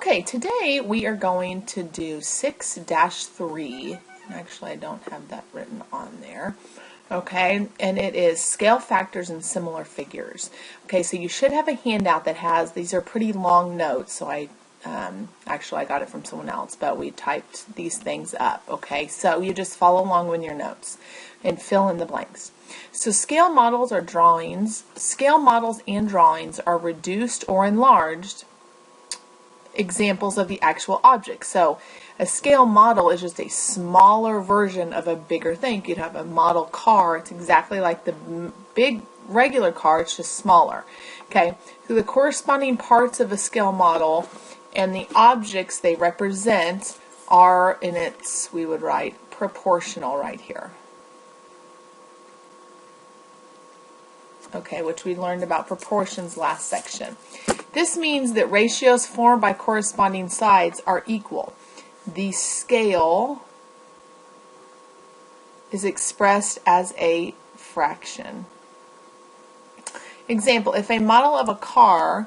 Okay, today we are going to do 6-3. Actually, I don't have that written on there. Okay, and it is scale factors and similar figures. Okay, so you should have a handout that has, these are pretty long notes, so actually I got it from someone else, but we typed these things up. Okay, so you just follow along with your notes and fill in the blanks. So scale models or drawings, scale models and drawings are reduced or enlarged examples of the actual object. So a scale model is just a smaller version of a bigger thing. You'd have a model car. It's exactly like the big regular car. It's just smaller. Okay. So the corresponding parts of a scale model and the objects they represent are in its, we would write proportional right here. Okay, which we learned about proportions last section. This means that ratios formed by corresponding sides are equal. The scale is expressed as a fraction. Example, if a model of a car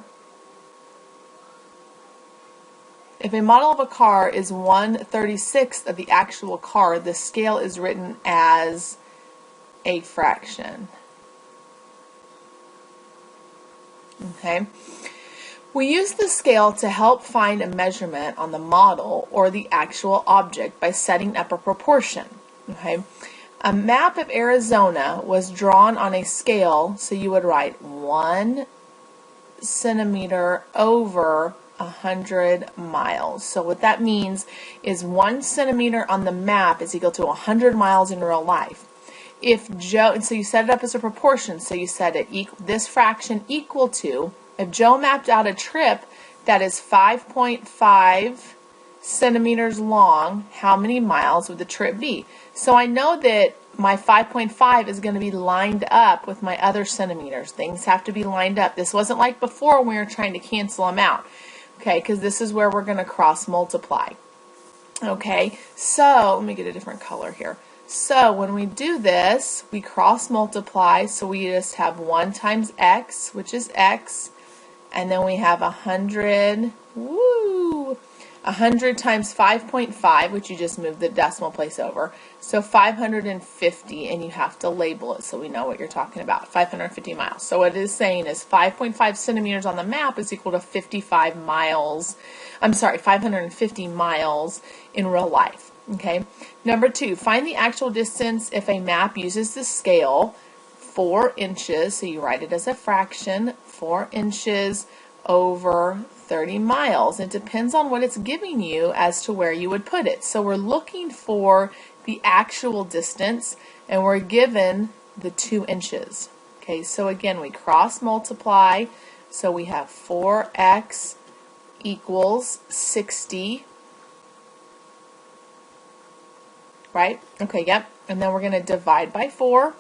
is 1/36 of the actual car, the scale is written as a fraction. Okay. We use the scale to help find a measurement on the model or the actual object by setting up a proportion. Okay. A map of Arizona was drawn on a scale, so you would write 1 centimeter over 100 miles. So what that means is 1 centimeter on the map is equal to 100 miles in real life. If Joe, and so you set it up as a proportion, so you set it this fraction equal to, if Joe mapped out a trip that is 5.5 centimeters long, how many miles would the trip be? So I know that my 5.5 is going to be lined up with my other centimeters. Things have to be lined up. This wasn't like before when we were trying to cancel them out. Okay, because this is where we're going to cross multiply. Okay, so let me get a different color here. So when we do this, we cross multiply, so we just have 1 times x, which is x, and then we have 100, 100 times 5.5, which you just move the decimal place over, so 550, and you have to label it so we know what you're talking about, 550 miles. So what it is saying is 5.5 centimeters on the map is equal to 550 miles in real life. Okay. Number 2, find the actual distance if a map uses the scale 4 inches, so you write it as a fraction, 4 inches over 30 miles. It depends on what it's giving you as to where you would put it. So we're looking for the actual distance, and we're given the 2 inches. Okay, so again, we cross multiply, so we have 4x equals 60. Right? Okay, yep. And then we're going to divide by 4.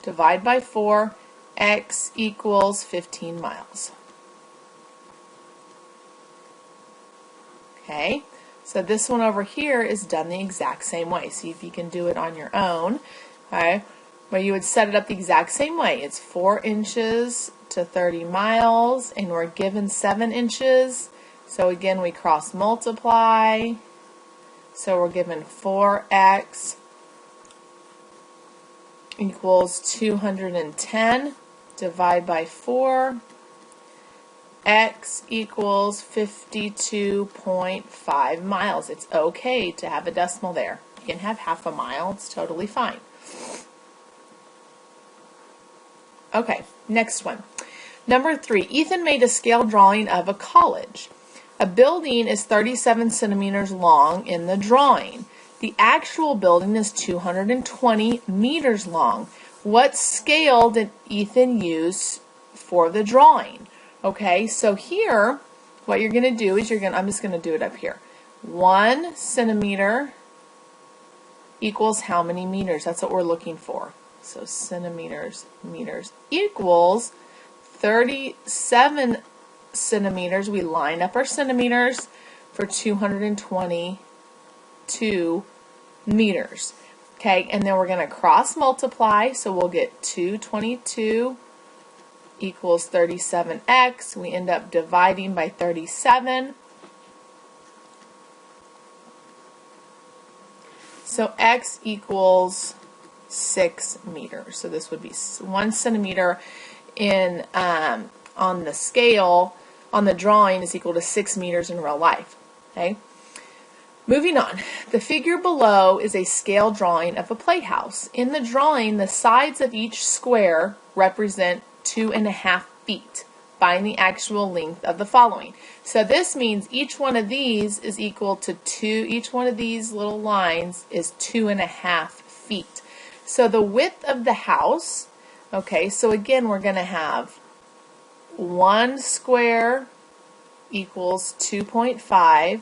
Divide by 4. X equals 15 miles. Okay. So this one over here is done the exact same way. See if you can do it on your own. Okay. Where you would set it up the exact same way. It's 4 inches to 30 miles, and we're given 7 inches. So again, we cross multiply. So we're given 4x equals 210. Divide by 4. X equals 52.5 miles. It's okay to have a decimal there. You can have half a mile. It's totally fine. Okay, next one. Number 3. Ethan made a scale drawing of a college. A building is 37 centimeters long in the drawing. The actual building is 220 meters long. What scale did Ethan use for the drawing? Okay, so here, what you're going to do is I'm just going to do it up here. 1 centimeter equals how many meters? That's what we're looking for. So meters equals 37 centimeters. We line up our centimeters for 222 meters. Okay, and then we're going to cross multiply, so we'll get 222 equals 37x. We end up dividing by 37. So x equals 6 meters. So this would be 1 centimeter in on the scale, on the drawing, is equal to 6 meters in real life. Okay. Moving on, the figure below is a scale drawing of a playhouse. In the drawing, the sides of each square represent 2.5 feet. Find the actual length of the following. So this means each one of these is equal to 2, each one of these little lines is 2.5 feet. So the width of the house, okay, so again we're going to have 1 square equals 2.5.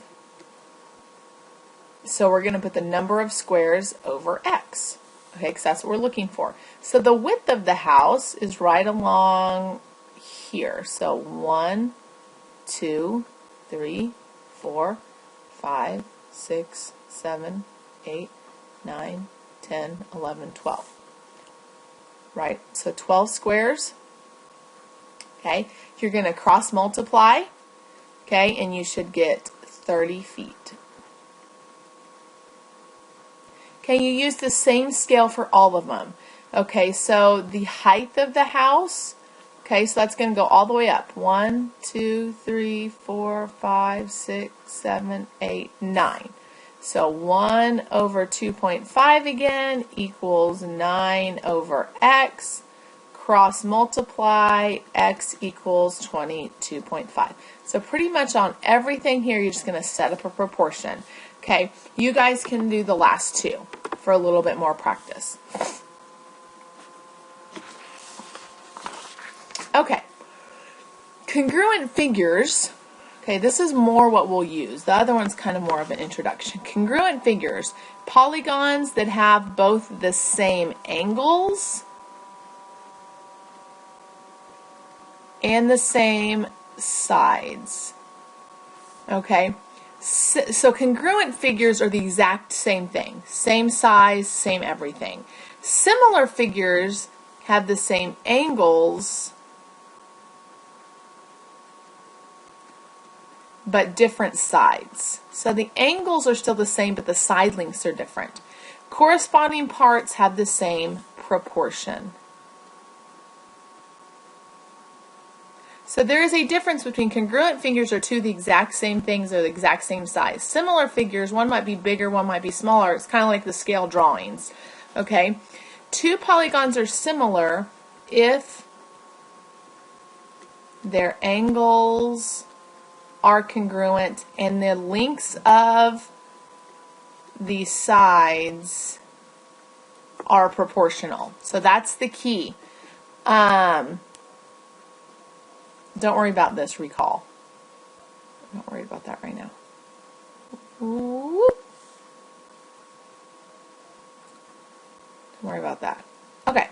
So we're going to put the number of squares over x, okay, because that's what we're looking for. So the width of the house is right along here. So 1, 2, 3, 4, 5, 6, 7, 8, 9, 10, 11, 12. Right? So 12 squares. Okay? You're going to cross multiply. Okay? And you should get 30 feet. Okay, you use the same scale for all of them. Okay, so the height of the house, okay, so that's going to go all the way up. 1, 2, 3, 4, 5, 6, 7, 8, 9. So 1 over 2.5 again equals 9 over x. Cross multiply, x equals 22.5. So pretty much on everything here, you're just going to set up a proportion. Okay, you guys can do the last two for a little bit more practice. Okay, congruent figures. Okay, this is more what we'll use. The other one's kind of more of an introduction. Congruent figures, polygons that have both the same angles and the same sides. Okay, so congruent figures are the exact same thing. Same size, same everything. Similar figures have the same angles but different sides. So the angles are still the same, but the side lengths are different. Corresponding parts have the same proportion. So there is a difference between congruent figures are two the exact same things or the exact same size. Similar figures, one might be bigger, one might be smaller. It's kind of like the scale drawings. Okay? Two polygons are similar if their angles are congruent and the lengths of the sides are proportional. So that's the key. Don't worry about this, recall. I'm not worried about that right now. Whoop. Don't worry about that. Okay,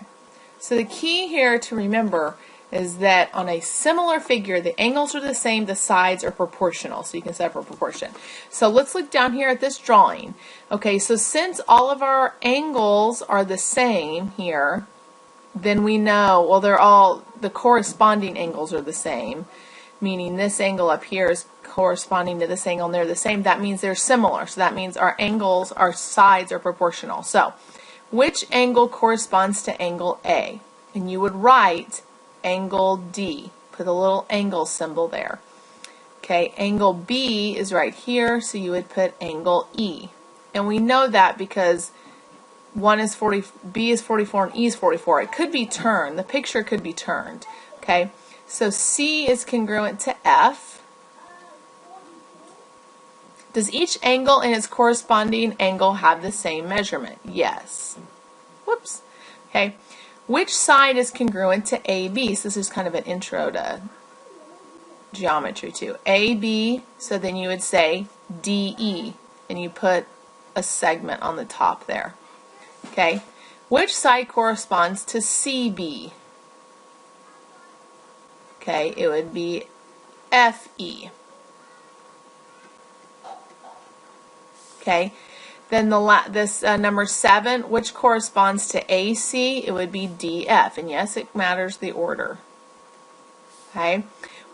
so the key here to remember is that on a similar figure, the angles are the same, the sides are proportional, so you can set up a proportion. So let's look down here at this drawing. Okay, so since all of our angles are the same here, then we know, well, they're all, the corresponding angles are the same, meaning this angle up here is corresponding to this angle and they're the same. That means they're similar. So that means our angles, our sides are proportional. So which angle corresponds to angle A? And you would write angle D. Put a little angle symbol there. Okay, angle B is right here, so you would put angle E. And we know that because one is 40, B is 44 and E is 44. It could be turned. The picture could be turned. Okay, so C is congruent to F. Does each angle and its corresponding angle have the same measurement? Yes. Whoops. Okay. Which side is congruent to AB? So this is kind of an intro to geometry too. AB, so then you would say DE, and you put a segment on the top there. Okay. Which side corresponds to CB? Okay, it would be FE. Okay. Then this number 7, which corresponds to AC, it would be DF. And yes, it matters the order. Okay.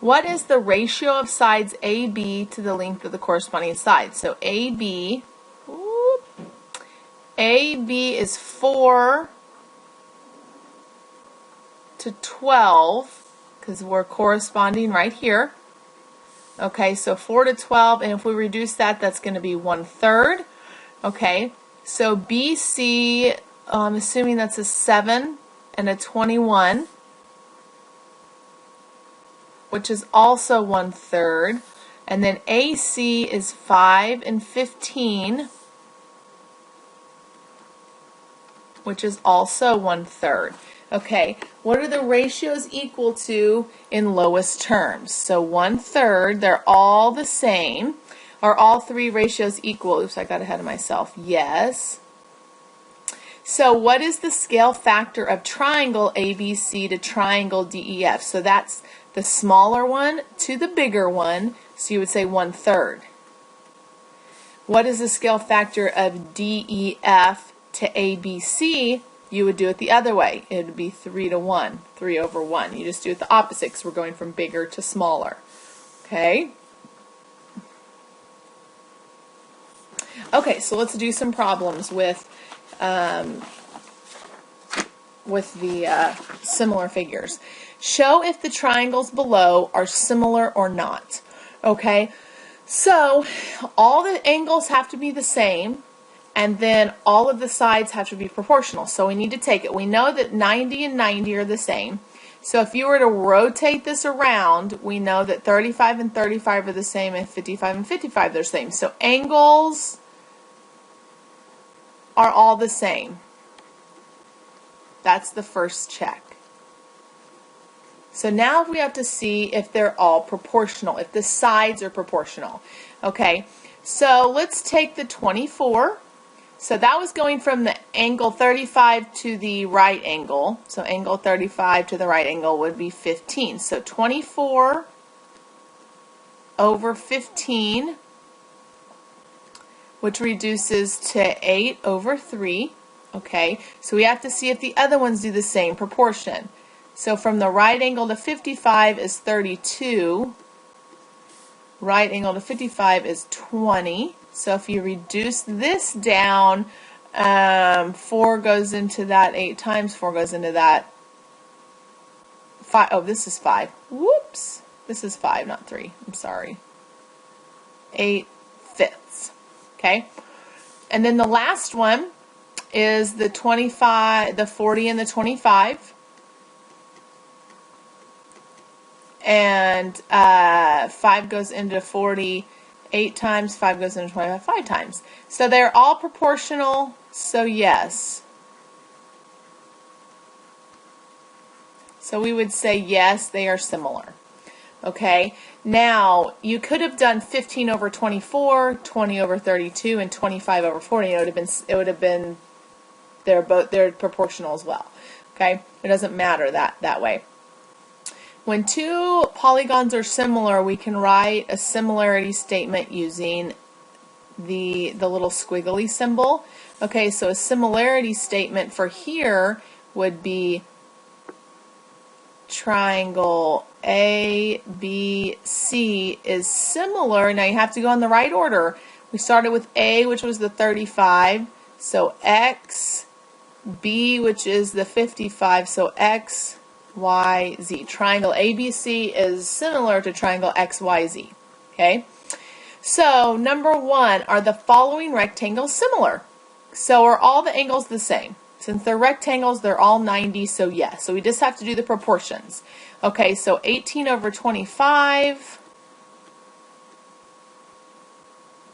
What is the ratio of sides AB to the length of the corresponding side? So AB AB is 4 to 12, because we're corresponding right here. Okay, so 4 to 12, and if we reduce that, that's going to be 1/3. Okay, so BC, I'm assuming that's a 7 and a 21, which is also 1/3. And then AC is 5 and 15, which is also 1/3. Okay, what are the ratios equal to in lowest terms? So 1/3, they're all the same. Are all three ratios equal? Oops, I got ahead of myself. Yes. So what is the scale factor of triangle ABC to triangle DEF? So that's the smaller one to the bigger one, so you would say 1/3. What is the scale factor of DEF to ABC? You would do it the other way. It would be 3 to 1, 3 over 1. You just do it the opposite because we're going from bigger to smaller. Okay? Okay, so let's do some problems with the similar figures. Show if the triangles below are similar or not. Okay, so all the angles have to be the same, and then all of the sides have to be proportional. So we need to take it. We know that 90 and 90 are the same. So if you were to rotate this around, we know that 35 and 35 are the same, and 55 and 55 are the same. So angles are all the same. That's the first check. So now we have to see if they're all proportional, if the sides are proportional. Okay, so let's take the 24. So that was going from the angle 35 to the right angle. So angle 35 to the right angle would be 15. So 24 over 15, which reduces to 8 over 3. Okay, so we have to see if the other ones do the same proportion. So from the right angle to 55 is 32. Right angle to 55 is 20. So if you reduce this down, 4 goes into that 8 times, 4 goes into that 5. Oh, this is 5. Whoops. This is 5, not 3. I'm sorry. 8/5. Okay. And then the last one is the 25, the 40 and the 25. And 5 goes into 40 8 times, 5 goes into 25 5 times. So they're all proportional, so yes. So we would say yes, they are similar. Okay, now you could have done 15 over 24, 20 over 32, and 25 over 40. It would have been they're proportional as well. Okay, it doesn't matter that way. When two polygons are similar, we can write a similarity statement using the little squiggly symbol. Okay, so a similarity statement for here would be triangle ABC is similar. Now you have to go in the right order. We started with A, which was the 35, so X, B, which is the 55, so X, Y, Z. Triangle ABC is similar to triangle XYZ. Okay? So, number 1, are the following rectangles similar? So, are all the angles the same? Since they're rectangles, they're all 90, so yes. So, we just have to do the proportions. Okay, so 18 over 25.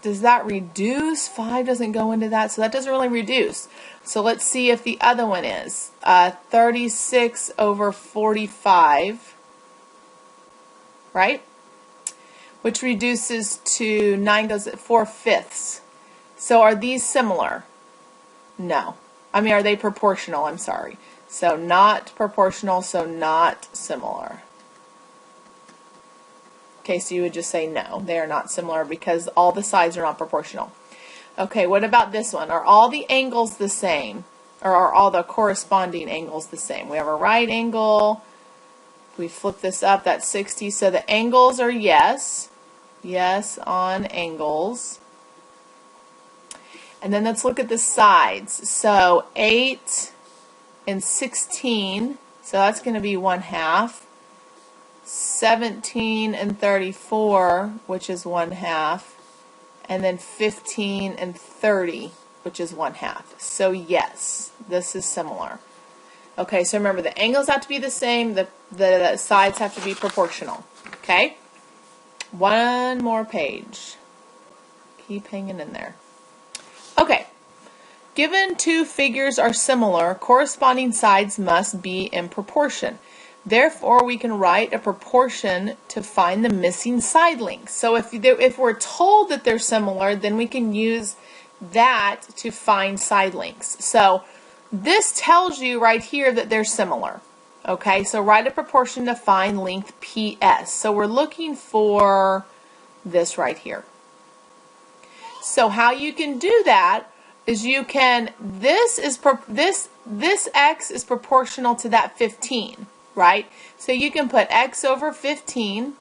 Does that reduce? 5 doesn't go into that, so that doesn't really reduce. So let's see if the other one is. 36 over 45, right? Which reduces to 9 goes at 4/5. So are these similar? No. I mean, are they proportional? I'm sorry. So not proportional, so not similar. Okay, so you would just say no, they are not similar because all the sides are not proportional. Okay, what about this one? Are all the angles the same? Or are all the corresponding angles the same? We have a right angle. We flip this up, that's 60. So the angles are yes. Yes on angles. And then let's look at the sides. So 8 and 16, so that's going to be 1/2. 17 and 34, which is 1/2. And then 15 and 30, which is 1/2. So yes, this is similar. Okay, so remember the angles have to be the same, the sides have to be proportional. Okay? One more page. Keep hanging in there. Okay. Given two figures are similar, corresponding sides must be in proportion. Therefore, we can write a proportion to find the missing side lengths. So if we're told that they're similar, then we can use that to find side lengths. So this tells you right here that they're similar. Okay, so write a proportion to find length PS. So we're looking for this right here. So how you can do that is you can, this x is proportional to that 15, right? So you can put x over 15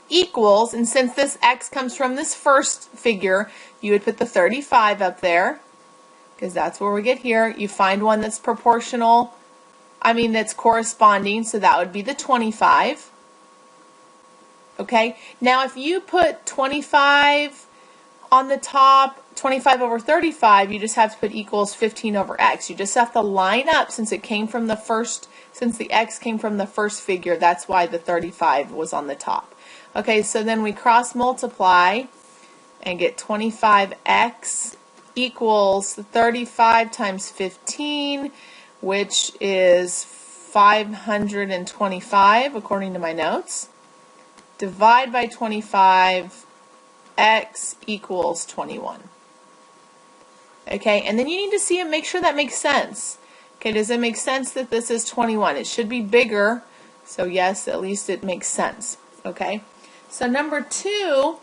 equals, and since this x comes from this first figure, you would put the 35 up there, because that's where we get here. You find one that's proportional, that's corresponding, so that would be the 25. Okay, now if you put 25 on the top, 25 over 35, you just have to put equals 15 over x. You just have to line up since it came from the first, since the x came from the first figure, that's why the 35 was on the top. Okay, so then we cross multiply and get 25x equals 35 times 15, which is 525 according to my notes. Divide by 25, x equals 21. Okay, and then you need to see and make sure that makes sense. Okay, does it make sense that this is 21? It should be bigger, so yes, at least it makes sense. Okay, so number two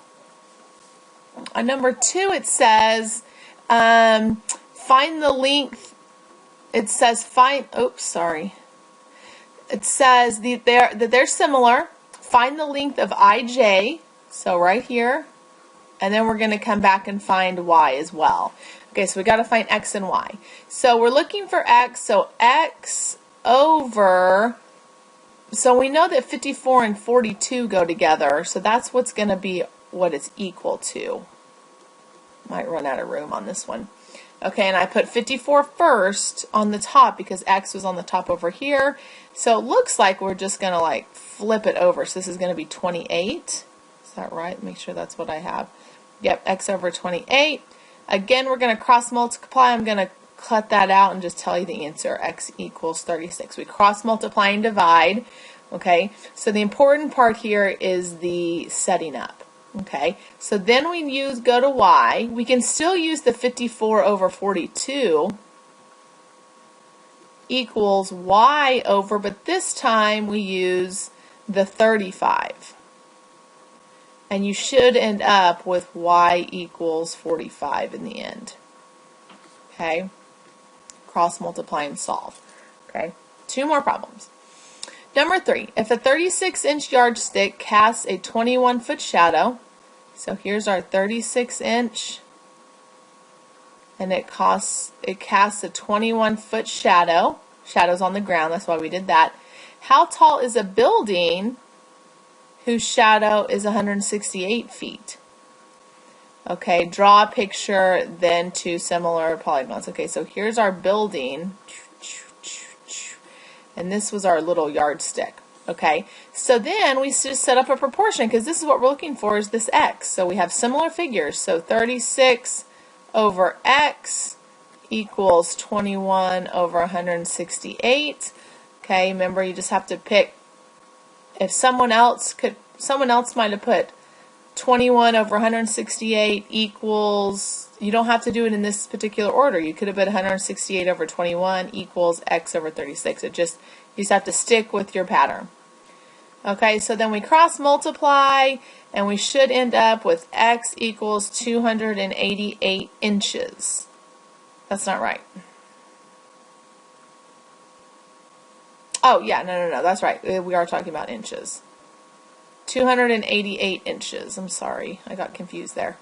it says find the length. It says it says that they're similar. Find the length of IJ, so right here, and then we're going to come back and find Y as well. Okay, so we got to find X and Y. So we're looking for X, so X over, so we know that 54 and 42 go together, so that's what's going to be what it's equal to. Might run out of room on this one. Okay, and I put 54 first on the top because X was on the top over here. So it looks like we're just going to like flip it over. So this is going to be 28. Is that right? Make sure that's what I have. Yep, X over 28. Again, we're going to cross multiply. I'm going to cut that out and just tell you the answer. X equals 36. We cross multiply and divide. Okay, so the important part here is the setting up. Okay, so then we go to Y. We can still use the 54 over 42 equals Y over, but this time we use the 35. And you should end up with Y equals 45 in the end. Okay, cross multiply and solve. Okay, two more problems. Number 3, if a 36-inch yardstick casts a 21-foot shadow, so here's our 36-inch, and it casts a 21-foot shadow. Shadow's on the ground, that's why we did that. How tall is a building whose shadow is 168 feet? Okay, draw a picture, then two similar polygons. Okay, so here's our building. And this was our little yardstick. Okay, so then we just set up a proportion because this is what we're looking for, is this x. So we have similar figures. So 36 over x equals 21 over 168. Okay, remember you just have to pick. If someone else might have put 21 over 168 equals, you don't have to do it in this particular order. You could have put 168 over 21 equals x over 36. You just have to stick with your pattern. Okay, so then we cross multiply and we should end up with x equals 288 inches. That's not right. Oh yeah, no, that's right. We are talking about inches. 288 inches. I'm sorry, I got confused there.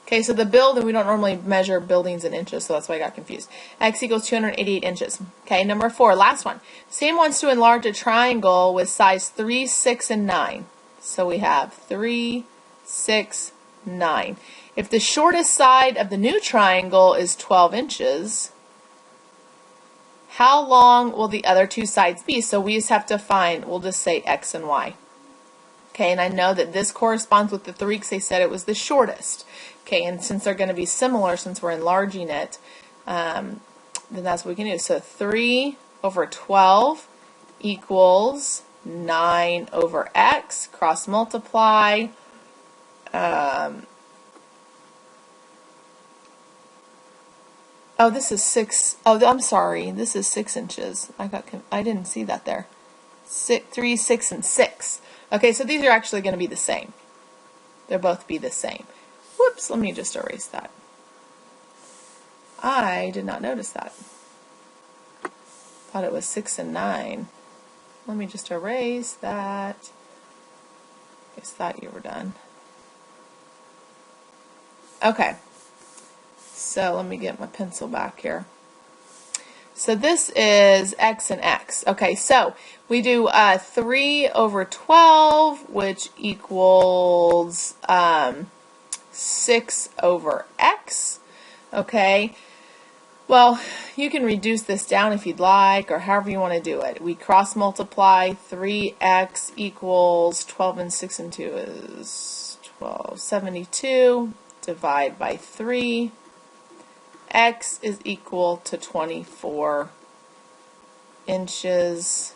Okay, so the building, we don't normally measure buildings in inches, so that's why I got confused. X equals 288 inches. Okay, number 4, last one. Sam wants to enlarge a triangle with size 3, 6, and 9. So we have 3, 6, 9. If the shortest side of the new triangle is 12 inches, how long will the other two sides be? So we just have to find, we'll just say X and Y. Okay, and I know that this corresponds with the 3 because they said it was the shortest. Okay, and since they're going to be similar, since we're enlarging it, then that's what we can do. So 3 over 12 equals 9 over X, cross multiply. Oh, this is 6. Oh, I'm sorry. This is 6 inches. I didn't see that there. 3, 6, and 6. Okay, so these are actually going to be the same. They'll both be the same. Whoops, let me just erase that. I did not notice that. Thought it was 6 and 9. Let me just erase that. I just thought you were done. Okay. So let me get my pencil back here. So this is X and X. Okay, so we do 3 over 12, which equals 6 over X. Okay, well, you can reduce this down if you'd like, or however you want to do it. We cross multiply. 3X equals 12 and 6 and 2 is 12. 72. Divide by 3. X is equal to 24 inches.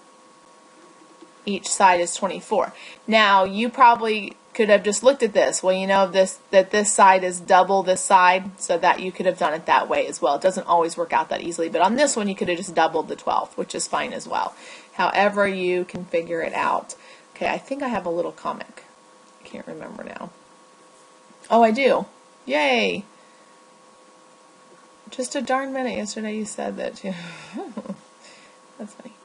Each side is 24. Now, you probably could have just looked at this. Well, you know that this side is double this side, so that you could have done it that way as well. It doesn't always work out that easily, but on this one, you could have just doubled the 12, which is fine as well. However you can figure it out. Okay, I think I have a little comic. I can't remember now. Oh, I do. Yay! Just a darn minute yesterday you said that. That's